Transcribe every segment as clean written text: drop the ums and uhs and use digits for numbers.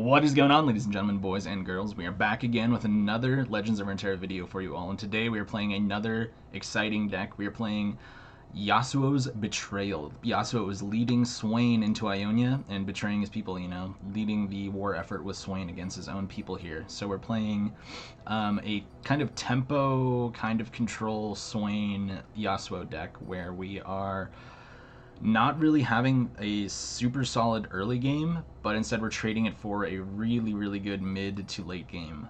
What is going on, ladies and gentlemen, boys and girls? We are back again with another Legends of Runeterra video for you all, and today we are playing another exciting deck. We are playing Yasuo's Betrayal. Yasuo is leading Swain into Ionia and betraying his people, leading the war effort with Swain against his own people here. So we're playing a kind of tempo, kind of control Swain Yasuo deck where we are not really having a super solid early game, but instead we're trading it for a really, really good mid to late game.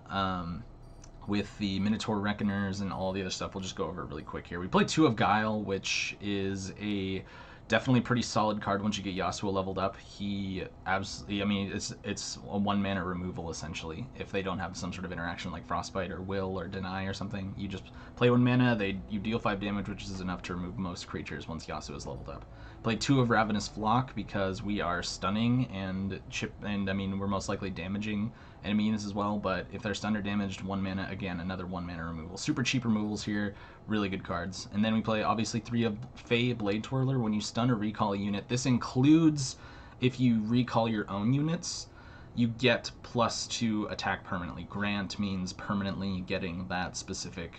With the Minotaur Reckoners and all the other stuff, we'll just go over it really quick here. We play 2 of Guile, which is a definitely pretty solid card once you get Yasuo leveled up. He absolutely, it's a 1 mana removal essentially. If they don't have some sort of interaction like Frostbite or Will or Deny or something, you just play 1 mana, you deal 5 damage, which is enough to remove most creatures once Yasuo is leveled up. Play 2 of Ravenous Flock because we are stunning and we're most likely damaging enemies as well, but if they're stunned or damaged, 1 mana, again, another 1 mana removal. Super cheap removals here, really good cards. And then we play, obviously, 3 of Fey Blade Twirler. When you stun or recall a unit, this includes if you recall your own units, you get +2 attack permanently. Grant means permanently getting that specific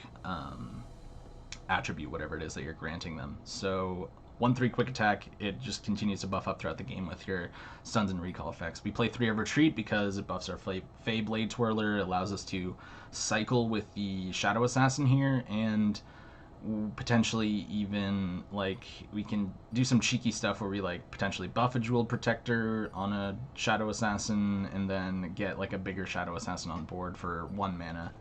attribute, whatever it is that you're granting them. So 1/3 quick attack, it just continues to buff up throughout the game with your stuns and recall effects. We play 3 of Retreat because it buffs our Fey Blade Twirler, allows us to cycle with the Shadow Assassin here, and potentially even, we can do some cheeky stuff where we, potentially buff a Jeweled Protector on a Shadow Assassin, and then get, a bigger Shadow Assassin on board for 1 mana.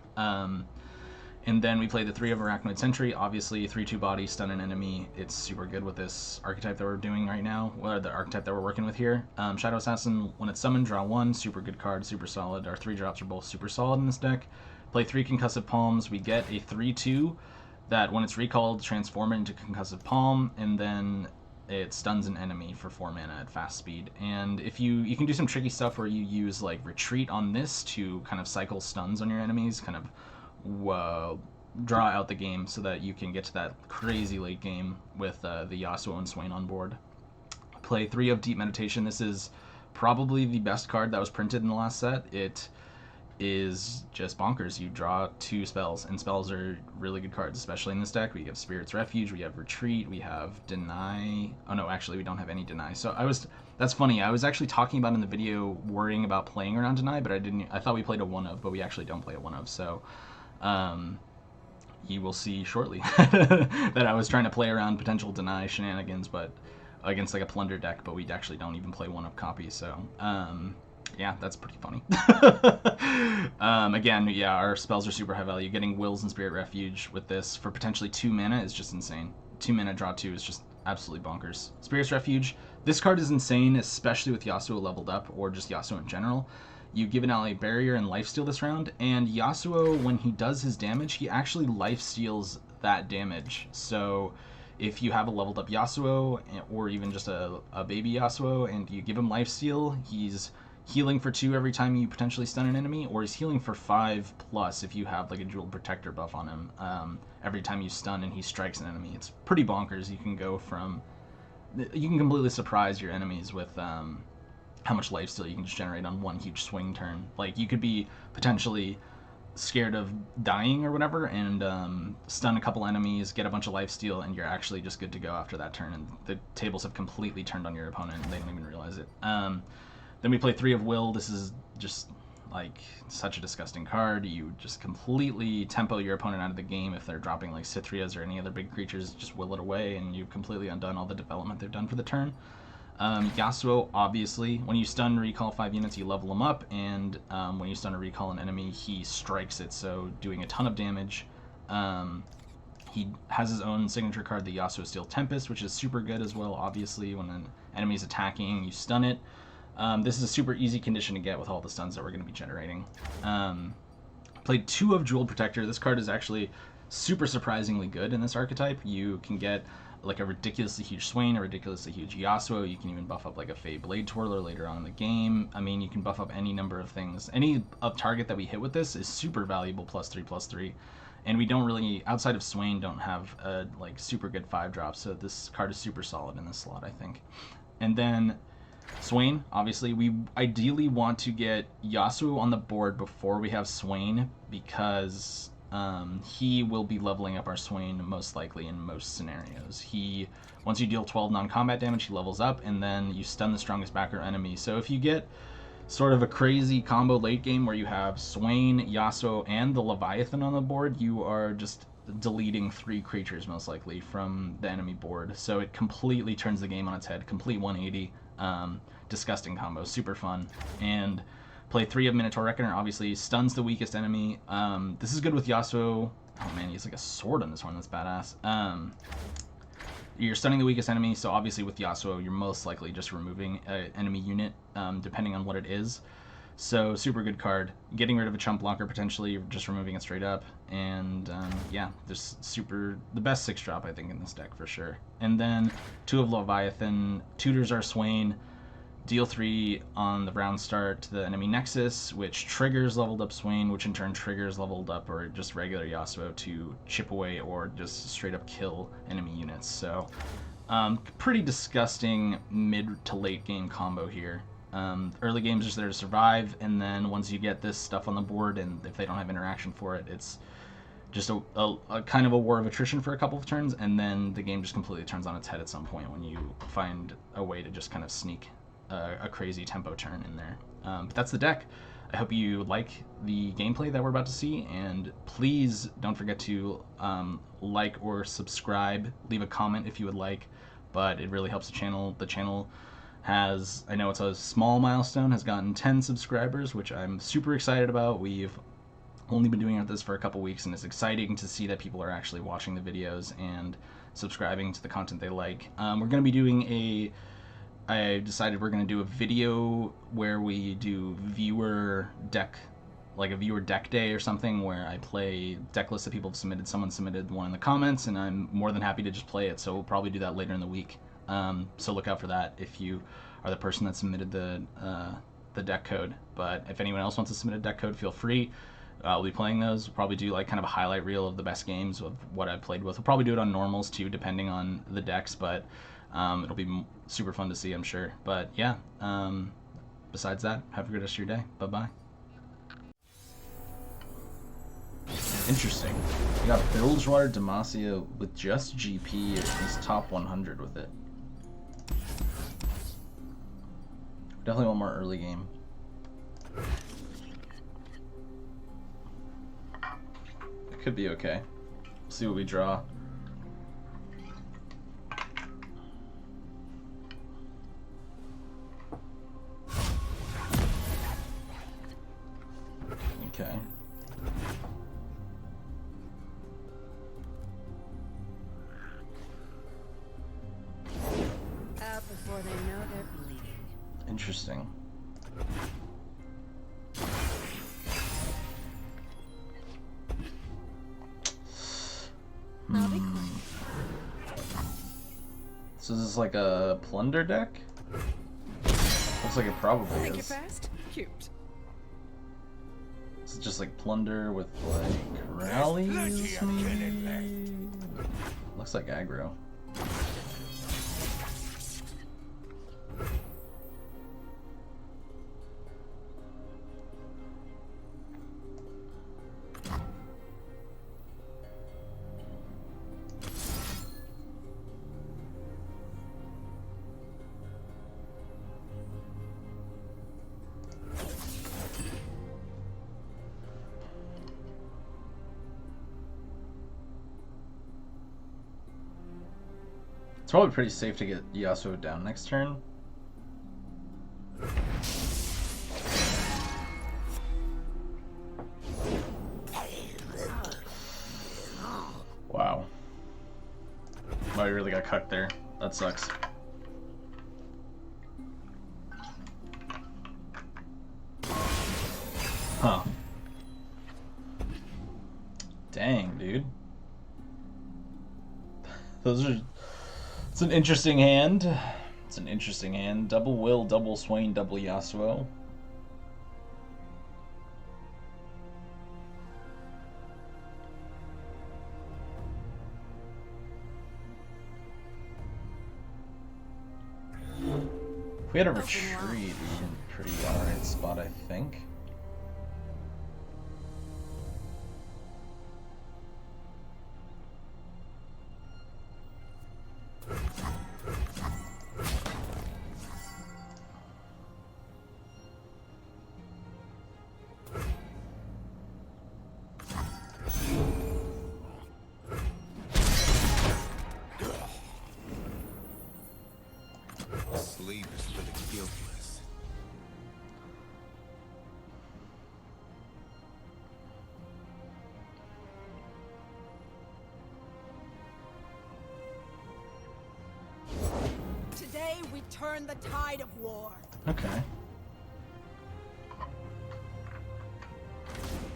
And then we play the 3 of Arachnoid Sentry. Obviously, 3/2 body, stun an enemy. It's super good with this archetype that we're doing right now, or the archetype that we're working with here. Shadow Assassin, when it's summoned, draw 1. Super good card, super solid. Our 3 drops are both super solid in this deck. Play 3 Concussive Palms. We get a 3/2 that, when it's recalled, transform it into Concussive Palm, and then it stuns an enemy for 4 mana at fast speed. And if you can do some tricky stuff where you use, Retreat on this to kind of cycle stuns on your enemies, kind of draw out the game so that you can get to that crazy late game with the Yasuo and Swain on board. Play 3 of Deep Meditation. This is probably the best card that was printed in the last set. It is just bonkers. You draw 2 spells, and spells are really good cards, especially in this deck. We have Spirit's Refuge, we have Retreat, we have Deny. Oh no, actually we don't have any Deny. So that's funny, I was actually talking about in the video worrying about playing around Deny, but I thought we played a 1 of, but we actually don't play a 1 of, so you will see shortly that I was trying to play around potential Deny shenanigans, but against a Plunder deck, but we actually don't even play 1 of copies, so yeah, that's pretty funny. Again, yeah, our spells are super high value. Getting Wills and Spirit Refuge with this for potentially 2 mana is just insane. 2 mana, draw 2 is just absolutely bonkers. Spirit's Refuge, this card is insane, especially with Yasuo leveled up, or just Yasuo in general. You give an ally barrier and lifesteal this round, and Yasuo, when he does his damage, he actually lifesteals that damage. So if you have a leveled up Yasuo, or even just a baby Yasuo, and you give him lifesteal, he's healing for 2 every time you potentially stun an enemy, or he's healing for 5+ if you have a Jeweled Protector buff on him every time you stun and he strikes an enemy. It's pretty bonkers. You can completely surprise your enemies with how much lifesteal you can just generate on 1 huge swing turn. You could be potentially scared of dying or whatever, and stun a couple enemies, get a bunch of lifesteal, and you're actually just good to go after that turn, and the tables have completely turned on your opponent, and they don't even realize it. Then we play 3 of Will. This is just, such a disgusting card. You just completely tempo your opponent out of the game. If they're dropping, Cithrias or any other big creatures, just will it away, and you've completely undone all the development they've done for the turn. Yasuo, obviously, when you stun recall 5 units, you level them up, and when you stun or recall an enemy, he strikes it, so doing a ton of damage. He has his own signature card, the Yasuo Steel Tempest, which is super good as well. Obviously, when an enemy is attacking, you stun it. This is a super easy condition to get with all the stuns that we're going to be generating. Played 2 of Jeweled Protector. This card is actually super surprisingly good in this archetype. You can get a ridiculously huge Swain, a ridiculously huge Yasuo. You can even buff up a Fey Blade Twirler later on in the game. You can buff up any number of things. Any up target that we hit with this is super valuable, +3/+3. And we don't really, outside of Swain, don't have a super good 5 drops, so this card is super solid in this slot, I think. And then Swain, obviously, we ideally want to get Yasuo on the board before we have Swain because he will be leveling up our Swain most likely in most scenarios. Once you deal 12 non-combat damage, he levels up, and then you stun the strongest backer enemy. So if you get sort of a crazy combo late game where you have Swain, Yasuo, and the Leviathan on the board, you are just deleting 3 creatures most likely from the enemy board. So it completely turns the game on its head, complete 180. Disgusting combo, super fun. And play 3 of Minotaur Reckoner, obviously stuns the weakest enemy. This is good with Yasuo. Oh man, he has like a sword on this one, that's badass. You're stunning the weakest enemy, so obviously with Yasuo, you're most likely just removing an enemy unit, depending on what it is. So super good card. Getting rid of a chump blocker, potentially just removing it straight up. And yeah, just the best 6-drop, I think, in this deck for sure. And then 2 of Leviathan, tutors our Swain, deal 3 on the round start to the enemy Nexus, which triggers leveled up Swain, which in turn triggers leveled up or just regular Yasuo to chip away or just straight up kill enemy units. So pretty disgusting mid to late game combo here. Early game's just there to survive, and then once you get this stuff on the board, and if they don't have interaction for it, it's just a kind of a war of attrition for a couple of turns, and then the game just completely turns on its head at some point when you find a way to just kind of sneak a crazy tempo turn in there. But that's the deck. I hope you like the gameplay that we're about to see, and please don't forget to like or subscribe, leave a comment if you would like, but it really helps the channel. The channel has, I know it's a small milestone, has gotten 10 subscribers, which I'm super excited about. We've only been doing this for a couple weeks, and it's exciting to see that people are actually watching the videos and subscribing to the content they like. We're going to be doing I decided we're going to do a video where we do viewer deck, like a viewer deck day or something, where I play deck lists that people have submitted. Someone submitted one in the comments, and I'm more than happy to just play it, so we'll probably do that later in the week. So look out for that if you are the person that submitted the deck code. But if anyone else wants to submit a deck code, feel free. We'll be playing those. We'll probably do like kind of a highlight reel of the best games of what I've played with. We'll probably do it on normals too, depending on the decks, but it'll be super fun to see, I'm sure. But yeah, besides that, have a good rest of your day. Bye-bye. Interesting. We got Bilgewater Demacia with just GP. He's top 100 with it. Definitely want more early game. It could be okay. We'll see what we draw. Okay. Out before they know they're bleeding. Interesting. I'll be quick. So this is like a plunder deck? Looks like it probably Make it is. fast, cute. Is it just like plunder with like rallies maybe? Looks like aggro. It's probably pretty safe to get Yasuo down next turn. Wow. Wow, you really got cucked there. That sucks. Huh. Dang, dude. Those are... It's an interesting hand. It's an interesting hand. Double Will, double Swain, double Yasuo. we had a Open retreat, wide. we'd be in a pretty alright spot, I think. Sleep is for the guiltless. Today we turn the tide of war. Okay.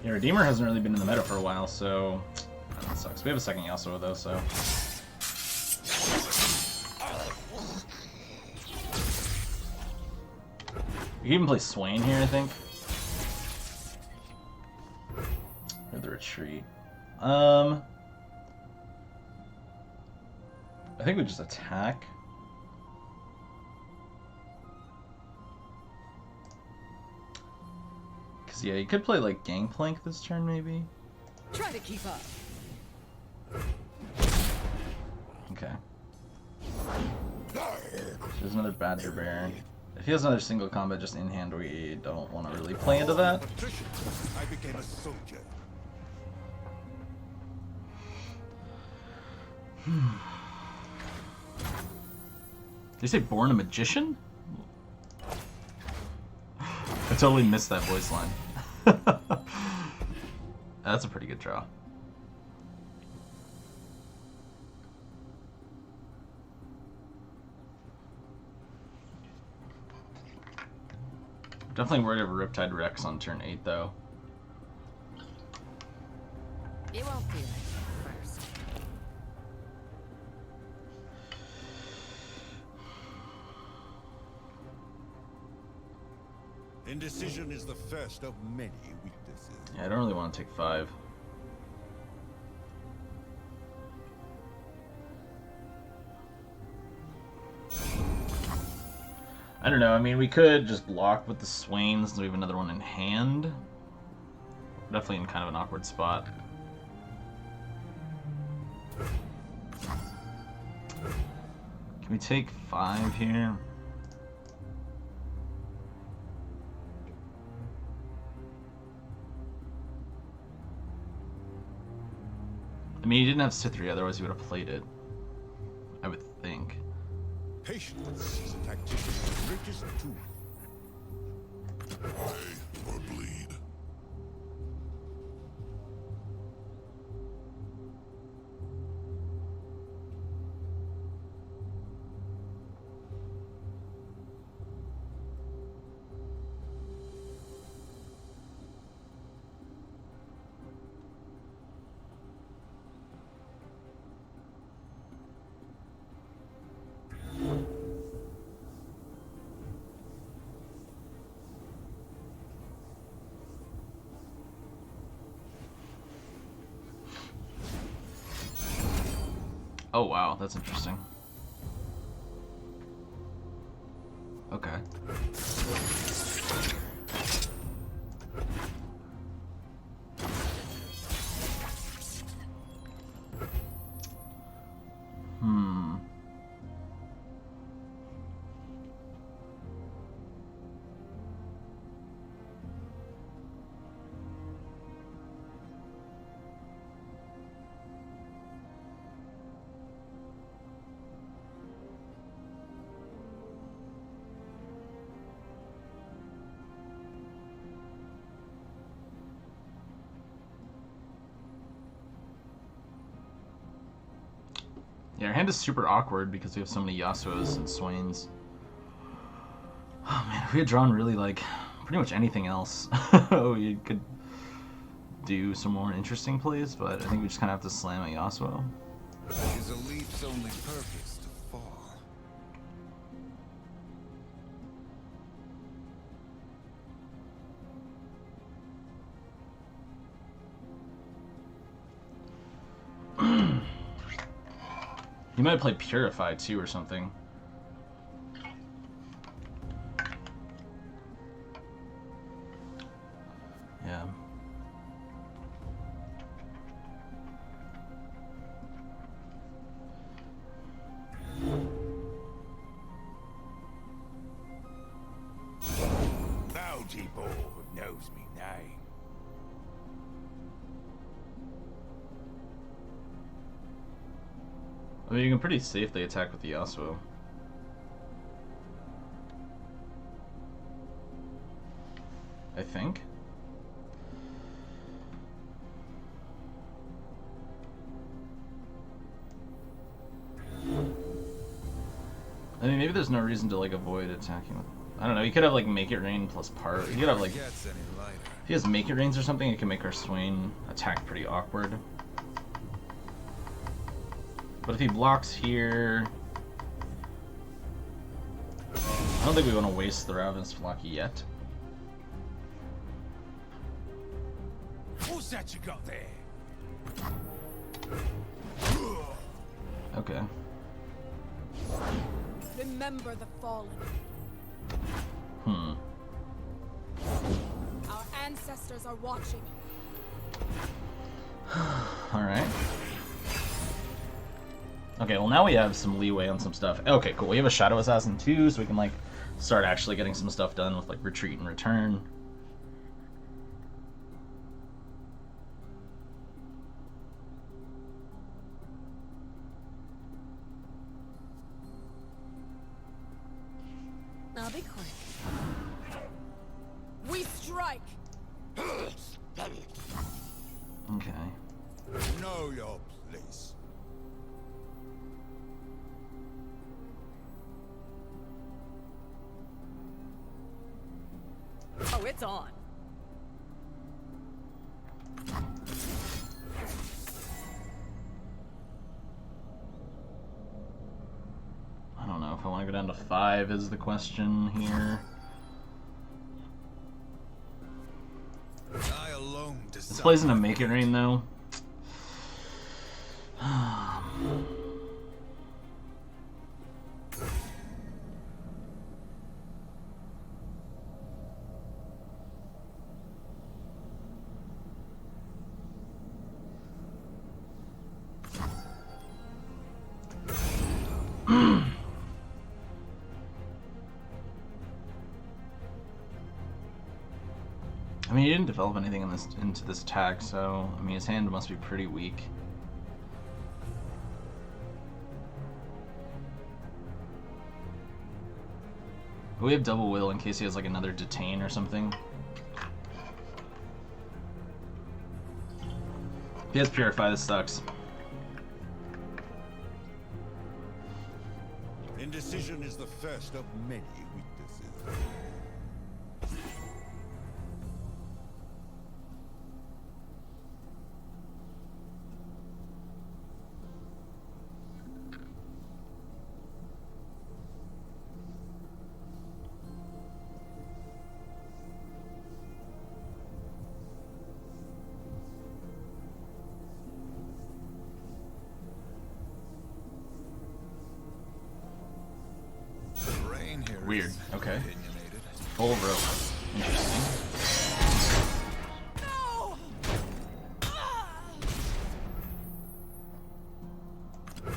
Yeah, Redeemer hasn't really been in the meta for a while, so that sucks. We have a second Yasuo though, so. You can even play Swain here, I think. Or the retreat. I think we just attack. Cause yeah, you could play like Gangplank this turn maybe. Try to keep up. Okay. There's another Badger Baron. If he has another single combat just in hand, we don't want to really play into that. Patrician, I became a soldier. Did you say born a magician? I totally missed that voice line. That's a pretty good draw. Definitely worried of a Riptide Rex on turn 8 though. You won't feel it first. Indecision is the first of many weaknesses. Yeah, I don't really want to take 5. I don't know, I mean, we could just block with the Swains and we have another one in hand. Definitely in kind of an awkward spot. Can we take 5 here? I mean, he didn't have Sithri, otherwise he would have played it. I would think. Patience is a tactician's greatest tool. Pray or bleed. Oh wow, that's interesting. Okay. Hmm. Yeah, our hand is super awkward because we have so many Yasuos and Swains. Oh man, if we had drawn really like pretty much anything else, we could do some more interesting plays, but I think we just kind of have to slam a Yasuo. Is a leap's only purpose to fall? You might play Purify too or something. Yeah. Bounty board knows me name. I mean, you can pretty safely attack with the Yasuo. I think. I mean, maybe there's no reason to like avoid attacking with. I don't know. You could have like Make It Rain plus part. You could have like. Gets any lighter. If he has Make It Rains or something, it can make our Swain attack pretty awkward. But if he blocks here, I don't think we want to waste the Ravenous Flock yet. What's that you got there? Okay. Remember the fallen. Our ancestors are watching. Alright. Okay, well now we have some leeway on some stuff. Okay, cool. We have a Shadow Assassin too, so we can like start actually getting some stuff done with like retreat and return. I'll be quick. We strike. Okay. Know your place. Oh, it's on. I don't know if I want to go down to 5 is the question here. I alone decide. This plays into Make It Rain though. I mean, he didn't develop anything in this into this attack, so I mean, his hand must be pretty weak. But we have double will in case he has like another detain or something. If he has purify, this sucks. Indecision is the first of many weaknesses. Weird. Okay. Full rope. Interesting. No!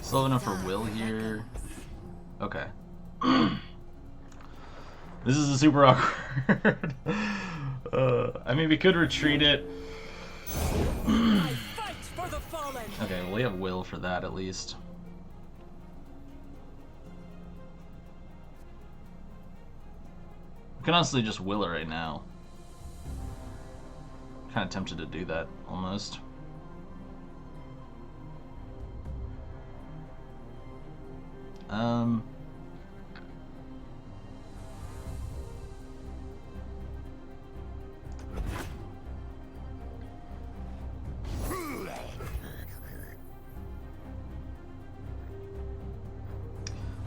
Slow enough for will here. Okay. This is a super awkward. I mean, we could retreat it. Fight for the fallen. Okay, well, we have will for that at least. We can honestly just will it right now. Kind of tempted to do that, almost. I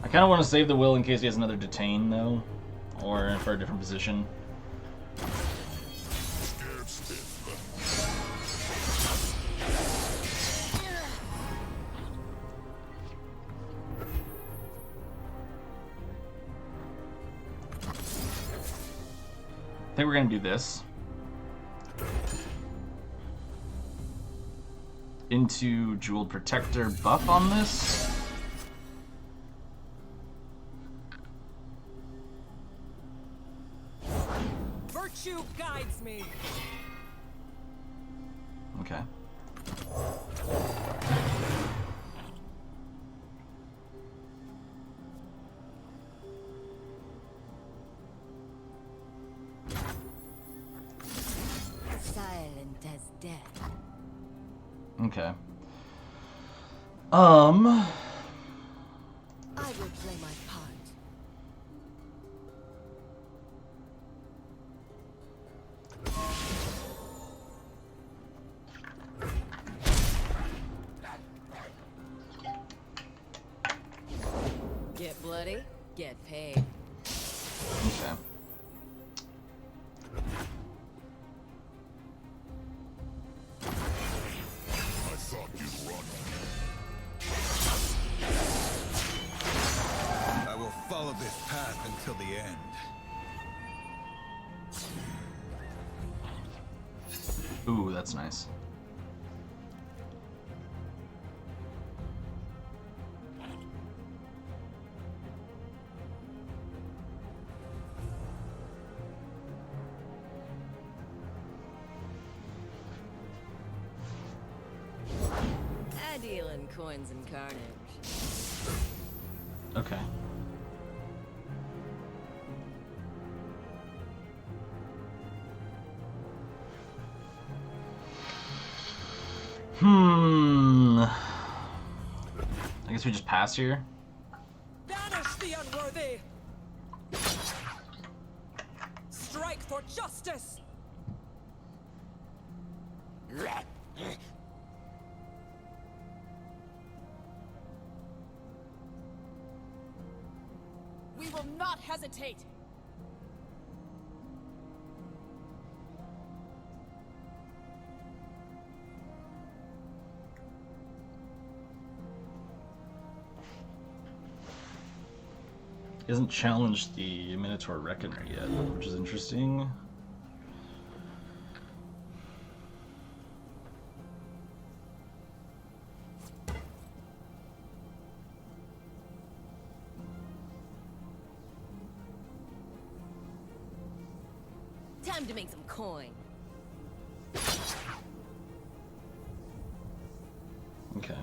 kind of want to save the will in case he has another detain, though. Or for a different position. I think we're gonna do this. into Jeweled Protector buff on this. Virtue guides me. Okay. Silent as death. Okay. I will play my part. Get bloody, get paid. Okay. I thought you'd run. I will follow this path until the end. Ooh, that's nice. I deal in coins and carnage. Okay. I guess we just pass here. Banish the unworthy. Strike for justice. We will not hesitate. He hasn't challenged the Minotaur Reckoner yet, which is interesting. Time to make some coin. Okay.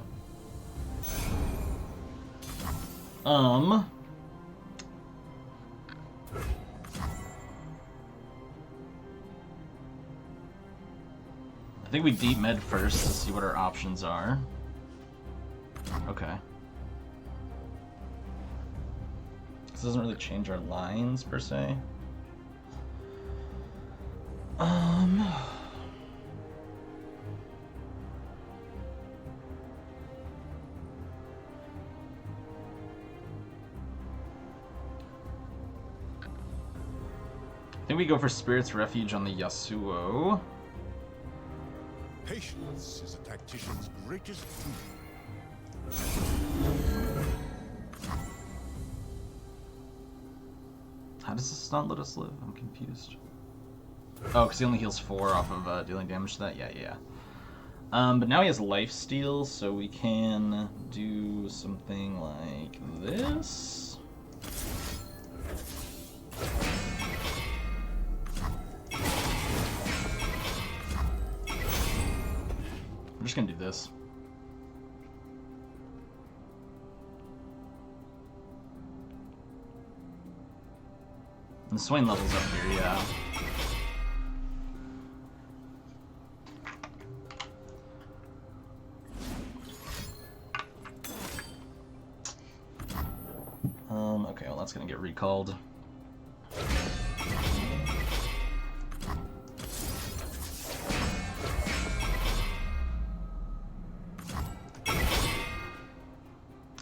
I think we deep med first to see what our options are. Okay. This doesn't really change our lines per se. I think we go for Spirit's Refuge on the Yasuo. Patience is a tactician's greatest tool. How does this not let us live? I'm confused. Oh, because he only heals 4 off of dealing damage to that? Yeah. But now he has lifesteal, so we can do something like this. I'm just gonna do this. And the Swain level's up here, yeah. Okay, well that's gonna get recalled.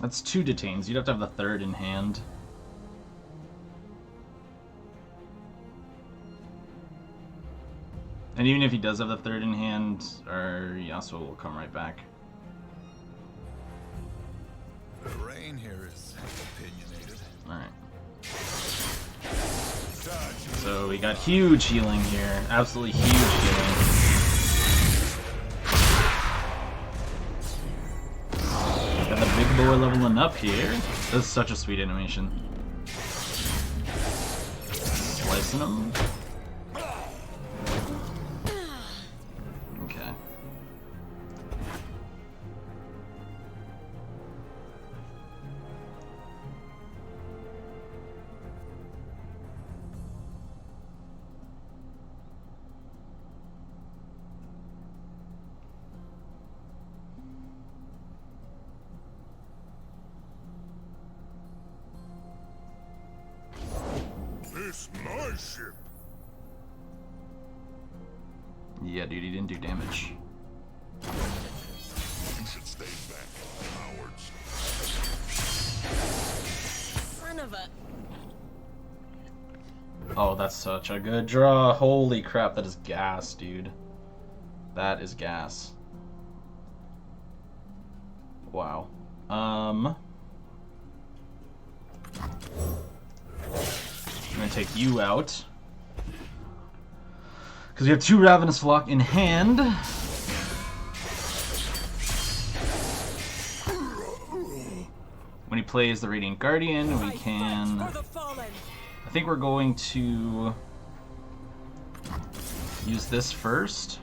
That's 2 detains. You'd have to have the 3rd in hand. And even if he does have the 3rd in hand, our Yasuo will come right back. The rain here is opinionated. Alright. Dodge. So we got huge healing here. Absolutely huge healing. boy leveling up here. This is such a sweet animation. Slicing him. Okay. This my ship. Yeah, dude, he didn't do damage. You should stay back, cowards. Son of a... Oh, that's such a good draw. Holy crap, that is gas, dude. That is gas. Wow. I'm gonna take you out. Because we have 2 Ravenous Flock in hand. When he plays the Radiant Guardian, we can... For the fallen. I think we're going to use this first.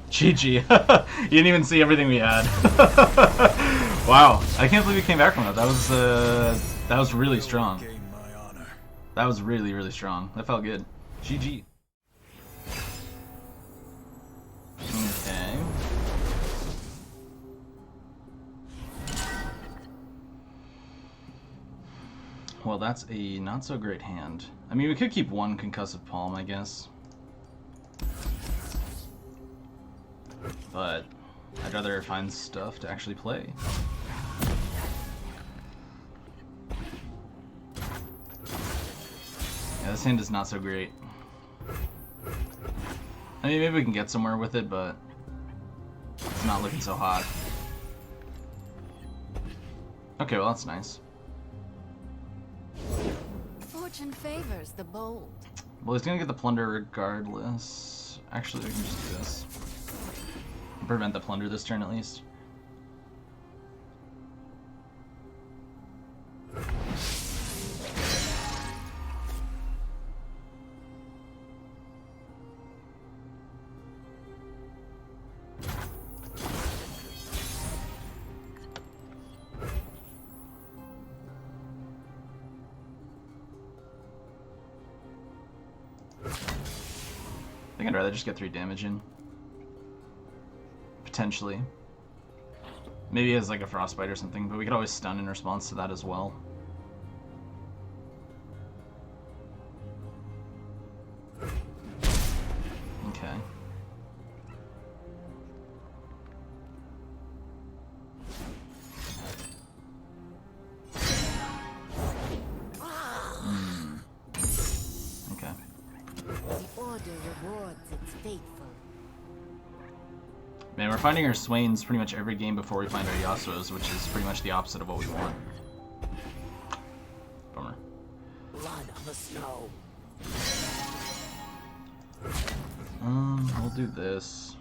GG. You didn't even see everything we had. Wow. I can't believe we came back from that. That was really strong. Gain my honor. That was really, really strong. That felt good. GG. Okay. Well, that's a not so great hand. I mean, we could keep 1 Concussive Palm, I guess. But I'd rather find stuff to actually play. Yeah, this hand is not so great. I mean, maybe we can get somewhere with it, but it's not looking so hot. Okay, well, that's nice. Fortune favors the bold. Well, he's gonna get the plunder regardless. Actually, we can just do this. Prevent the plunder this turn, at least. I think I'd rather just get 3 damage in. Potentially. Maybe as like a frostbite or something, but we could always stun in response to that as well. Okay. Okay. The order rewards its faithful. Man, we're finding our Swains pretty much every game before we find our Yasuos, which is pretty much the opposite of what we want. Bummer. Blood on the snow. We'll do this.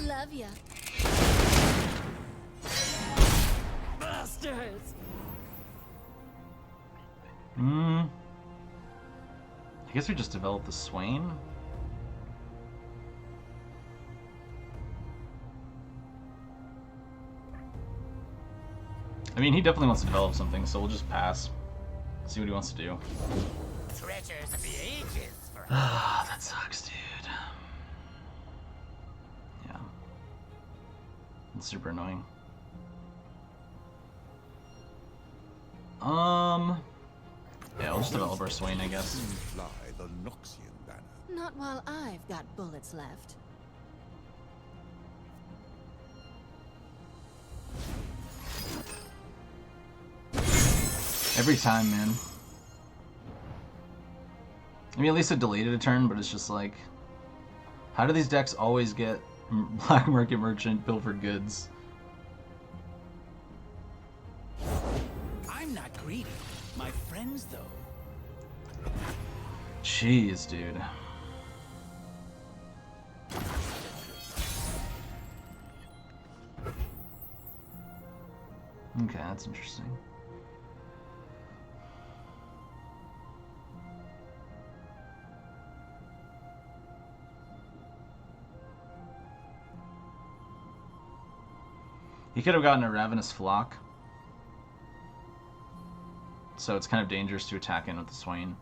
Love ya. Bastards! I guess we just developed the Swain. I mean, he definitely wants to develop something, so we'll just pass. See what he wants to do. Treasures of the ages for Ah, that sucks, dude. Yeah. It's super annoying. Yeah, we'll just develop our Swain, I guess. Soon fly the Noxian banner. Not while I've got bullets left. Every time, man. I mean, at least it deleted a turn, but it's just like... How do these decks always get Black market merchant, bill for goods. I'm not greedy. My friends, though. Jeez, dude. Okay, that's interesting. He could have gotten a Ravenous Flock. So it's kind of dangerous to attack in with the Swain.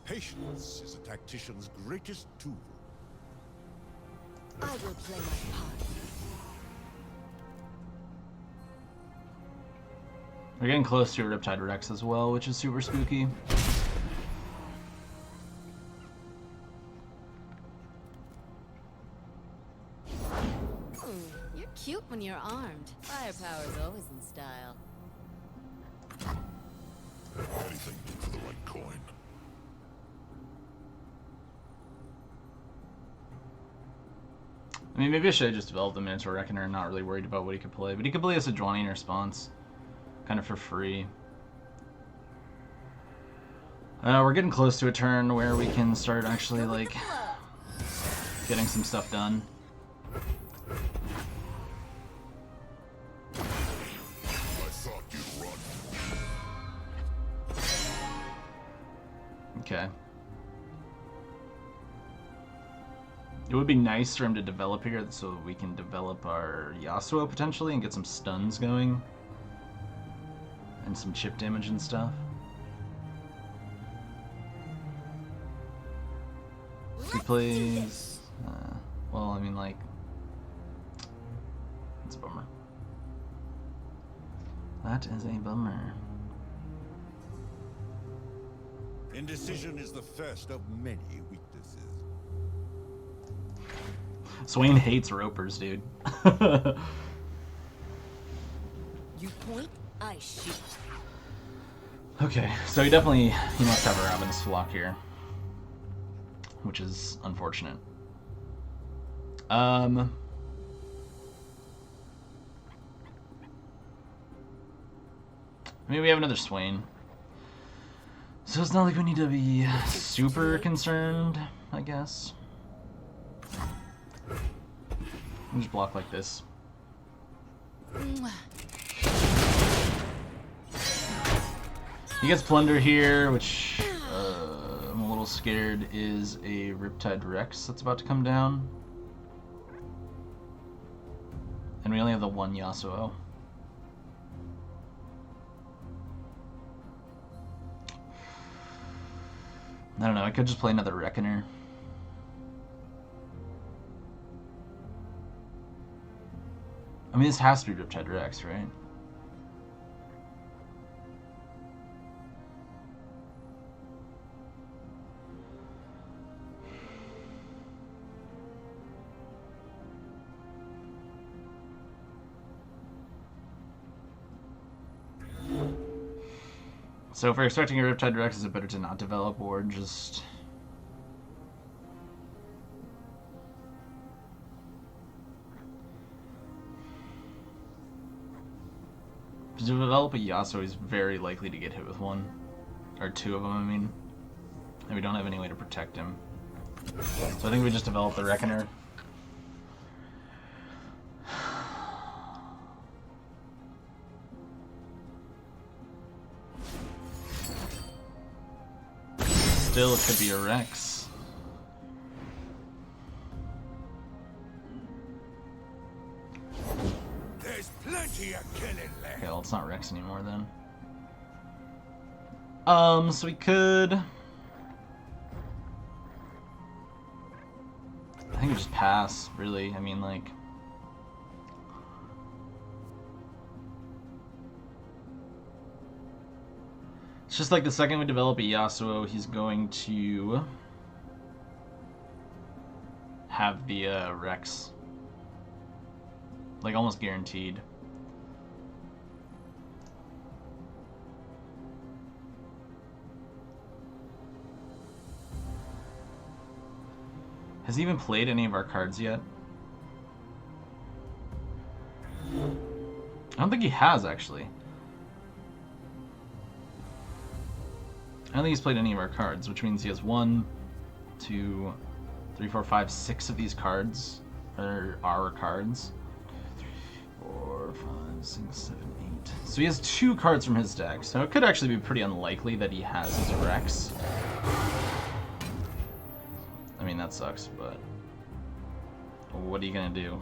Patience is a tactician's greatest tool. I will play my part. We're getting close to a Riptide Rex as well, which is super spooky. You're cute when you're armed. Firepower's always in style. Anything for the right coin. I mean, maybe I should have just developed the Minotaur Reckoner and not really worried about what he could play. But he could play as a Sejuani response, kind of for free. We're getting close to a turn where we can start actually, like, getting some stuff done. I thought you'd run. Okay. It would be nice for him to develop here so we can develop our Yasuo potentially and get some stuns going. And some chip damage and stuff. He plays... well, I mean, like... That's a bummer. That is a bummer. Indecision is the first of many weaknesses. Swain hates ropers, dude. You point, I shoot. Okay, so he must have a Ravenous Flock here. Which is unfortunate. I mean, we have another Swain. So it's not like we need to be super concerned, I guess. I'll just block like this. He gets Plunder here, which I'm a little scared is a Riptide Rex that's about to come down. And we only have the one Yasuo. I don't know, I could just play another Reckoner. I mean, this has to be Riptide Rex, right? So if we're expecting a Riptide Rex, is it better to not develop or just... To develop a Yasuo, he's very likely to get hit with one. Or two of them, I mean. And we don't have any way to protect him. So I think we just develop the Reckoner. Still, it could be a Rex. There's plenty of killing left. Okay, well, it's not Rex anymore then. So we could... I think we just pass, really. I mean, like... It's just like the second we develop a Yasuo, he's going to have the Rex. Like, almost guaranteed. Has he even played any of our cards yet? I don't think he has, actually. I don't think he's played any of our cards, which means he has 1, 2, 3, 4, 5, 6 of these cards are our cards. 3, 4, 5, 6, 7, 8. So he has 2 cards from his deck. So it could actually be pretty unlikely that he has his Rex. I mean, that sucks, but what are you gonna do?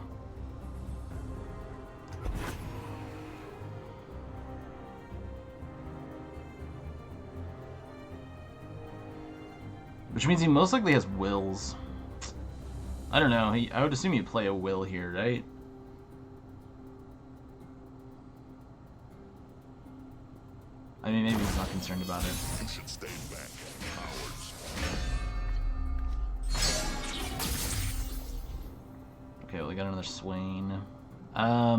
Which means he most likely has wills. I don't know. I would assume he'd play a will here, right? I mean, maybe he's not concerned about it. You should stay back, cowards. Okay, well, we got another Swain. I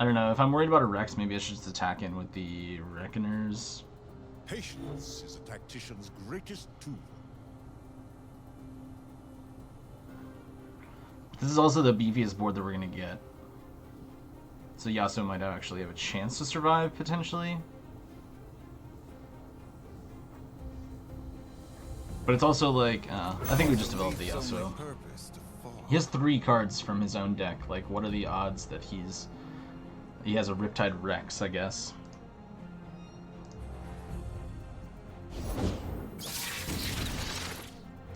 don't know. If I'm worried about a Rex, maybe I should just attack in with the Reckoners. Patience is a tactician's greatest tool. This is also the beefiest board that we're going to get. So Yasuo might actually have a chance to survive, potentially. But it's also like, I think we just developed the Yasuo. He has 3 cards from his own deck. Like, what are the odds that he has a Riptide Rex, I guess?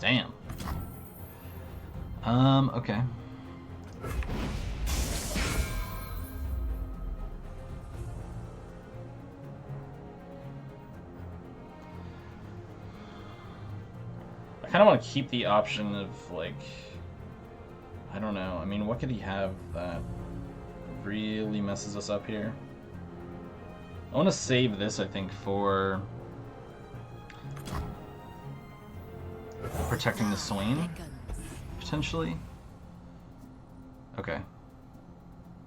Damn. Okay. I kind of want to keep the option of, like, I don't know. I mean, what could he have that really messes us up here? I want to save this, I think, for protecting the Swain, potentially. Okay.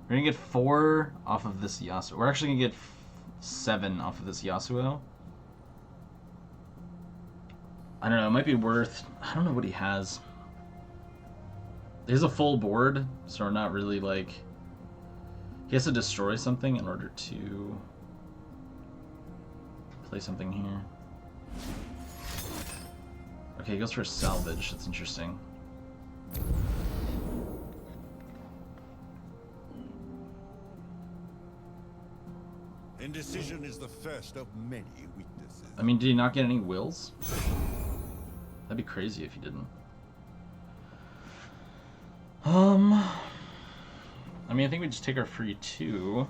We're gonna get 4 off of this Yasuo. We're actually gonna get 7 off of this Yasuo. I don't know, it might be worth... I don't know what he has. He has a full board, so we're not really, like... He has to destroy something in order to play something here. Okay, he goes for a salvage. That's interesting. Indecision is the first of many weaknesses. I mean, did he not get any wills? That'd be crazy if he didn't. I mean, I think we just take our free 2.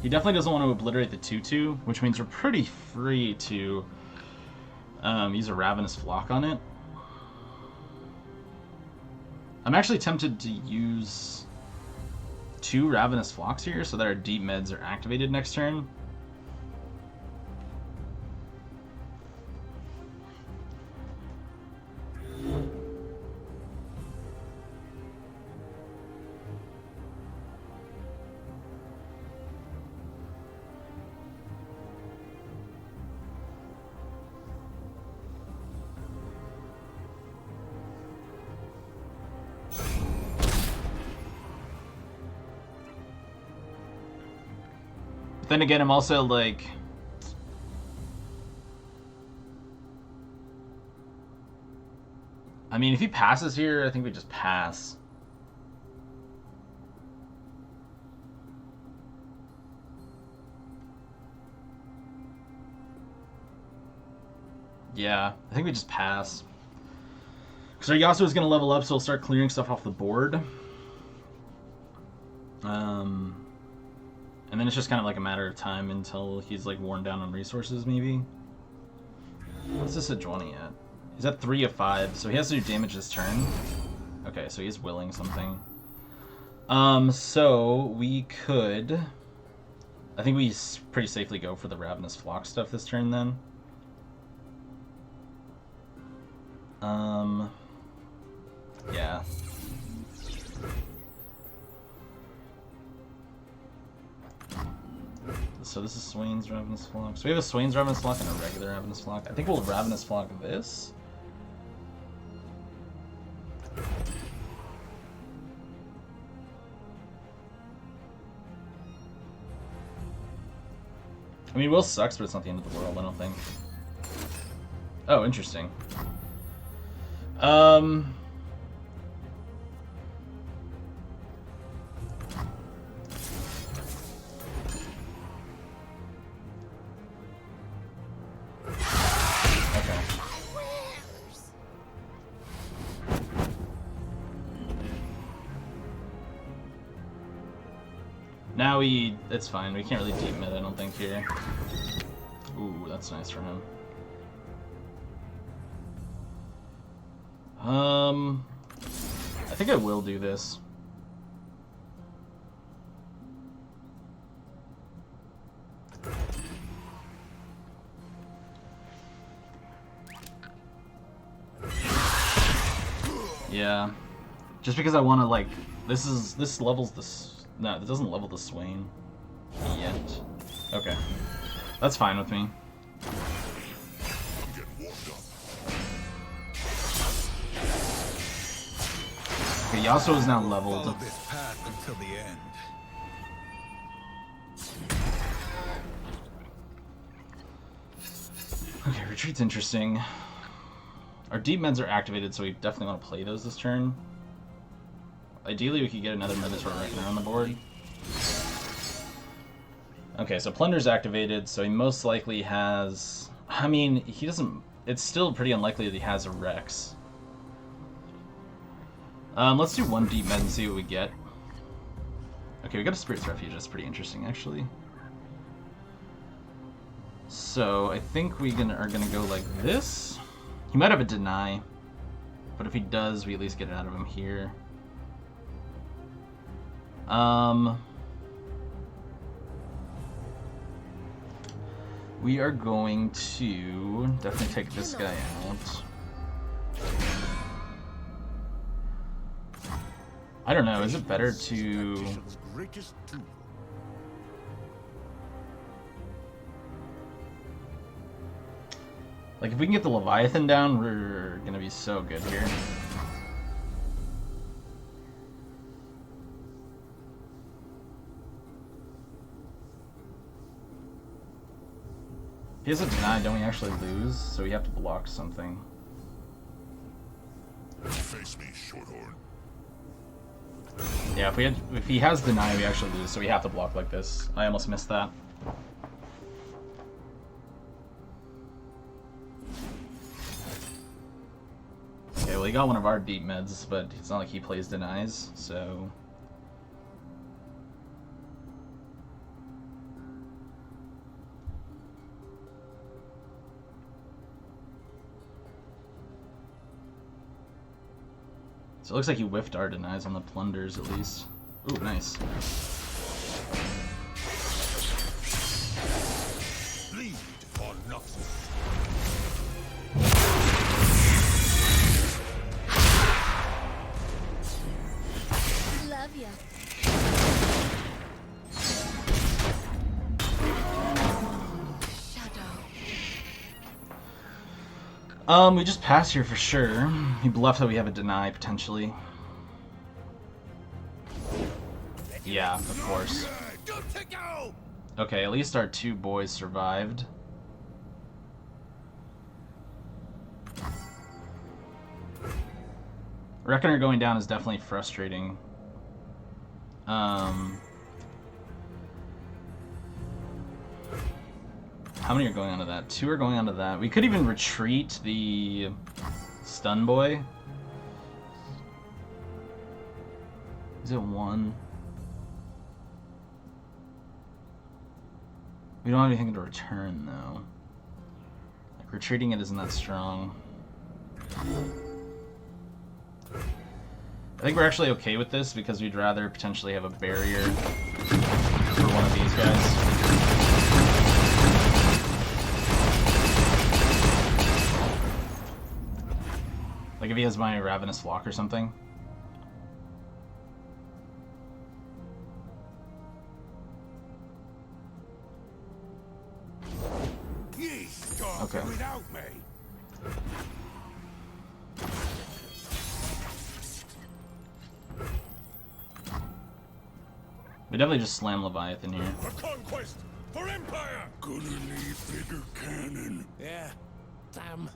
He definitely doesn't want to obliterate the 2/2, which means we're pretty free to use a Ravenous Flock on it. I'm actually tempted to use 2 Ravenous Flocks here so that our deep meds are activated next turn. But then again, I'm also like... I mean, if he passes here, I think we just pass. Yeah, I think we just pass. Because our Yasuo is going to level up, so he'll start clearing stuff off the board. And then it's just kind of like a matter of time until he's like worn down on resources, maybe. What's this Sejuani at? He's at 3 of 5, so he has to do damage this turn. Okay, so he's willing something. So we could. I think we pretty safely go for the Ravenous Flock stuff this turn then. Yeah. So this is Swain's Ravenous Flock. So we have a Swain's Ravenous Flock and a regular Ravenous Flock. I think we'll Ravenous Flock this. I mean, Will sucks, but it's not the end of the world, I don't think. Oh, interesting. Now it's fine. We can't really deep mid, I don't think, here. Ooh, that's nice for him. I think I will do this. Yeah. Just because I want to, like, this levels this. No, that doesn't level the Swain yet. Okay. That's fine with me. Okay, Yasuo is now leveled. Follow this path until the end. Okay, retreat's interesting. Our deep meds are activated, so we definitely want to play those this turn. Ideally, we could get another Minotaur Reckoner on the board. Okay, so Plunder's activated, so he most likely has... I mean, he doesn't... It's still pretty unlikely that he has a Rex. Let's do one deep med and see what we get. Okay, we got a Spirit's Refuge. That's pretty interesting, actually. So, I think we are gonna go like this. He might have a Deny, but if he does, we at least get it out of him here. We are going to definitely take this guy out. I don't know, is it better to... Like, if we can get the Leviathan down, we're gonna be so good here. He has a Deny, don't we actually lose? So we have to block something. Face me, Shorthorn. Yeah, if he has Deny, we actually lose, so we have to block like this. I almost missed that. Okay, well he got one of our deep meds, but it's not like he plays Denies, so... So it looks like he whiffed our Denies on the Plunders, at least. Ooh, nice. Bleed or nothing. Love ya. We just pass here for sure. He bluffed that we have a Deny, potentially. Yeah, of course. Okay, at least our two boys survived. Reckoner going down is definitely frustrating. How many are going onto that? 2 are going onto that. We could even retreat the stun boy. Is it 1? We don't have anything to return though. Like, retreating it isn't that strong. I think we're actually okay with this because we'd rather potentially have a barrier for one of these guys. Like if he has my Ravenous Flock or something. Okay. Without me. We definitely just slam Leviathan here. For conquest, for empire. Gonna need bigger cannon. Yeah. Damn.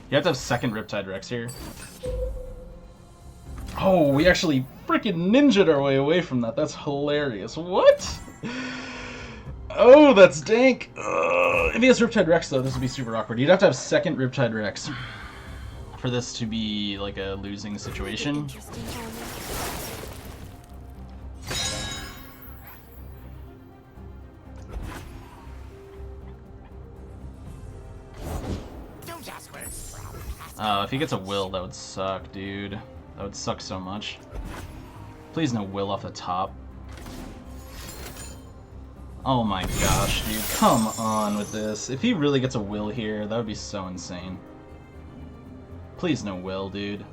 You have to have second Riptide Rex here. Oh, we actually freaking ninja'd our way away from that. That's hilarious. What? Oh, that's dank. If he has Riptide Rex, though, this would be super awkward. You'd have to have second Riptide Rex for this to be like a losing situation. Interesting timing. Don't ask where it's from. If he gets a will, that would suck, dude. That would suck so much. Please no will off the top. Oh my gosh, dude. Come on with this. If he really gets a will here, that would be so insane. Please no will, dude.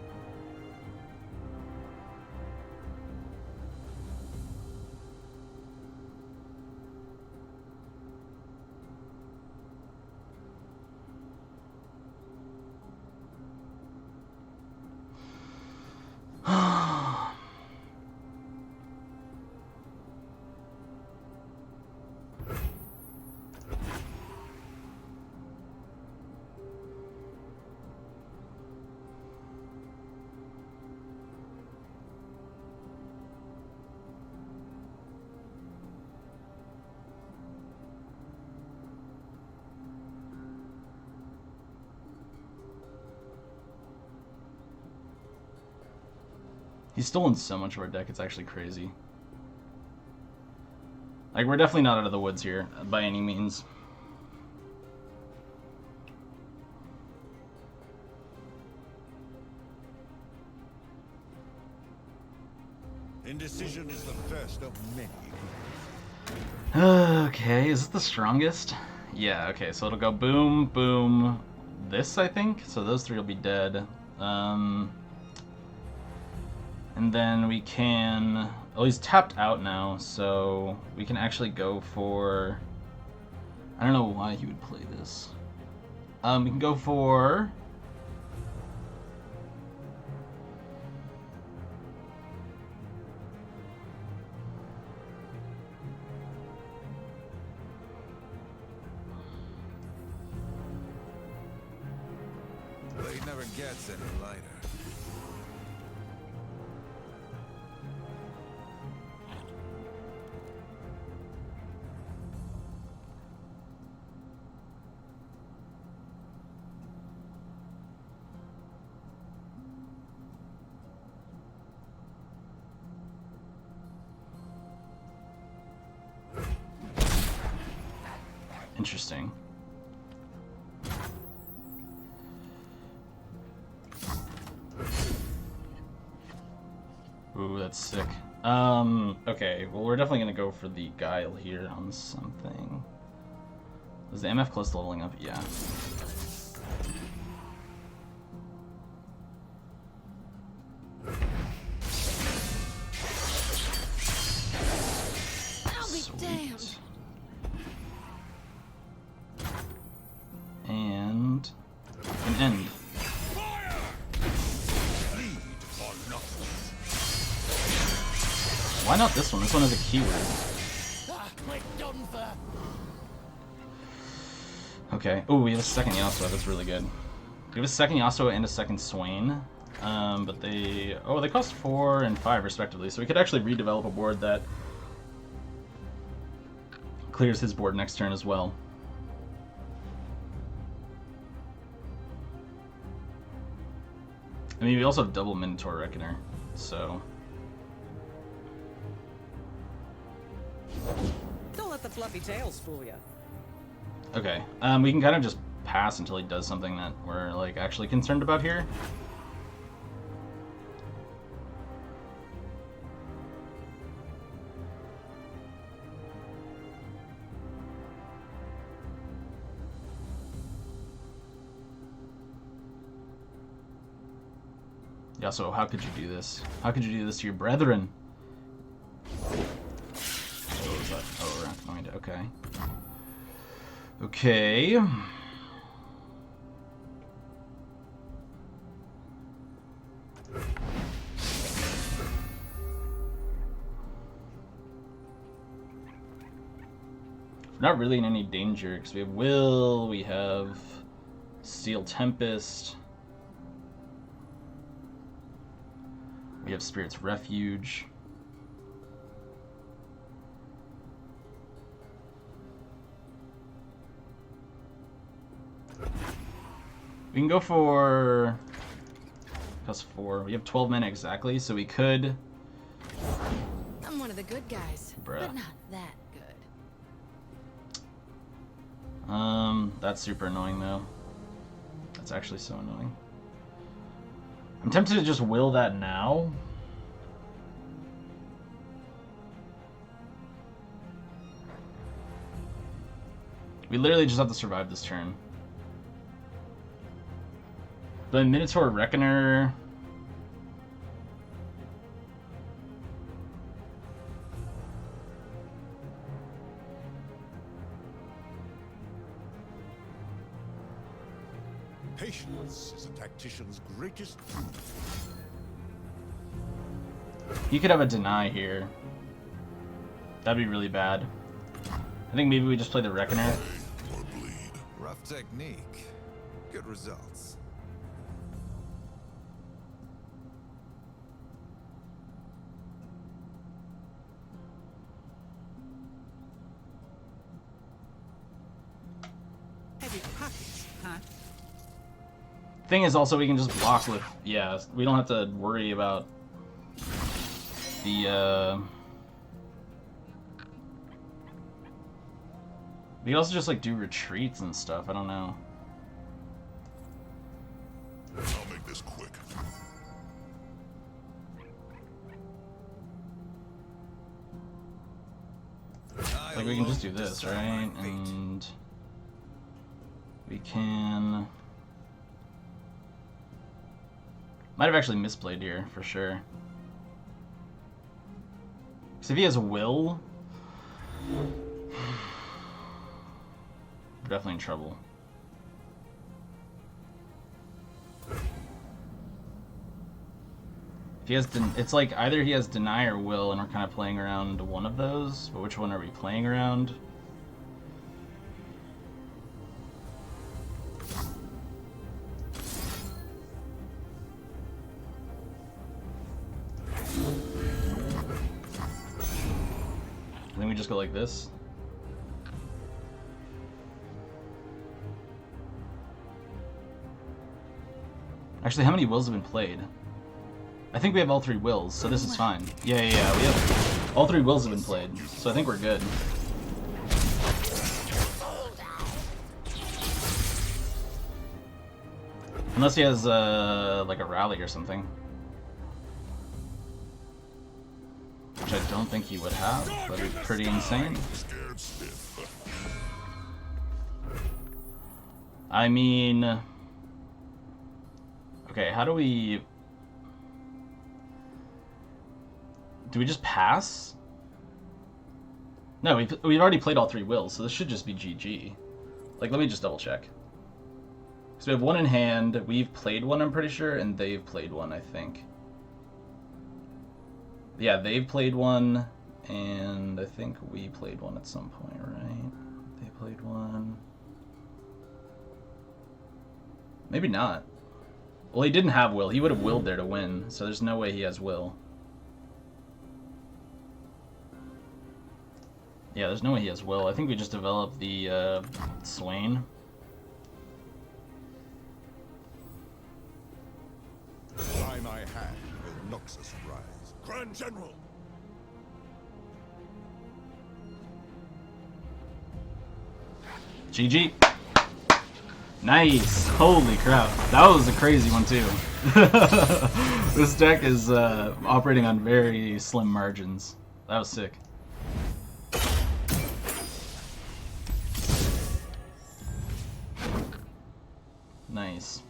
He's stolen so much of our deck, it's actually crazy. Like, we're definitely not out of the woods here, by any means. Indecision is the first of many. Okay, is it the strongest? Yeah, okay, so it'll go boom, boom, this, I think? So those three will be dead. And then we can... Oh, he's tapped out now, so we can actually go for... I don't know why he would play this. We can go for... Blade never gets any lighter. Interesting. Ooh, that's sick. Okay, well, we're definitely gonna go for the Guile here on something. Is the MF close to leveling up? Yeah. I'll be damned. And an end. Why not this one? This one has a keyword. Ah, we're done for. Okay. Oh, we have a second Yasuo. That's really good. We have a second Yasuo and a second Swain. But they... Oh, they cost 4 and 5 respectively. So we could actually redevelop a board that clears his board next turn as well. I mean, we also have double Minotaur Reckoner, so... Don't let the fluffy tails fool you. Okay, we can kind of just pass until he does something that we're like actually concerned about here. Yasuo, how could you do this? How could you do this to your brethren? What was that? Oh, we're not going to. Okay. Okay. We're not really in any danger because we have Will, we have Steel Tempest. We have Spirit's Refuge. We can go for +4. We have 12 mana exactly, so we could. I'm one of the good guys, Bruh. but not that good. That's super annoying though. That's actually so annoying. I'm tempted to just will that now. We literally just have to survive this turn. The Minotaur Reckoner. Patience is a tactician's greatest tool. You could have a deny here. That'd be really bad. I think maybe we just play the Reckoner. Or bleed. Rough technique. Good results. Heavy pockets, huh? Thing is also we can just block with, yeah, we don't have to worry about the, we can also just like do retreats and stuff, I don't know. I'll make this quick. Like we can just do this, right? And we can... Might have actually misplayed here, for sure. Because if he has Will, we're definitely in trouble. If he has, it's like either he has Deny or Will, and we're kind of playing around one of those. But which one are we playing around? I think we just go like this. Actually, how many Wills have been played? I think we have all 3 Wills, so this is fine. Yeah, we have... All 3 Wills have been played, so I think we're good. Unless he has, like a rally or something. Which I don't think he would have, but it's pretty insane. Scared stiff. I mean... Okay, how do we... Do we just pass? No, we've already played all 3 Wills, so this should just be GG. Like, let me just double check. So we have 1 in hand, we've played 1, I'm pretty sure, and they've played 1, I think. Yeah, they've played 1, and I think we played 1 at some point, right? They played 1. Maybe not. Well, he didn't have Will. He would have willed there to win, so there's no way he has Will. Yeah, there's no way he has Will. I think we just developed the Swain. By my hand will Noxus rise. Grand General. GG. Nice! Holy crap. That was a crazy one too. This deck is operating on very slim margins. That was sick. Nice.